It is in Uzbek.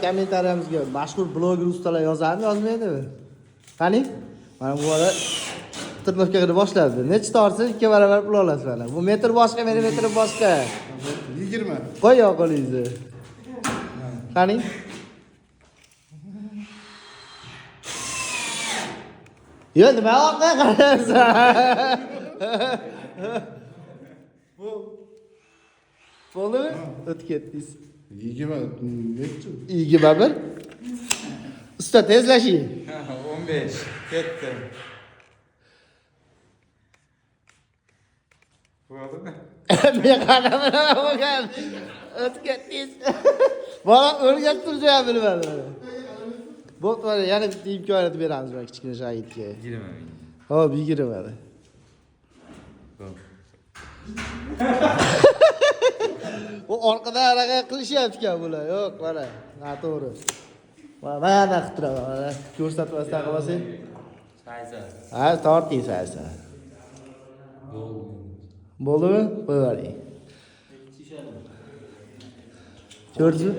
Kommentariyamizga mashhur bloger ustalar yozadimi, yozmaydimi? Qani? Mana bu bola tirnoqqa qilib boshladi. Necha torsiz 2 barobar pul olasiz mana. Bu metr boshqa, meni metrim boshqa. 20. Qo'y yo'qolingizni. Qani? Yo, nima orqaga qarayapsan? Bo'ldimi? O'tib ketdingiz. 20 nechi? 21. Usta tezlashing. 15. Ketdi. Bo'ldimi? Men qanaqa bo'lgan? O'tib ketdingiz. Bola o'rganib turishni bilmadim. Bo'pti, mana yana bitta imkoniyat beramiz mana kichkina shagirtga. 20 ming. Hop, 20 mana. O orqadan harakat qilishyapti-ku bular. Yo'q, mana. Noto'g'ri. Mana qilib turaman. Mana ko'rsatmasdan qilmasang. Sayza. Ha, torting saysa. Bo'ldimi? Qo'yavering. Ko'rdingizmi?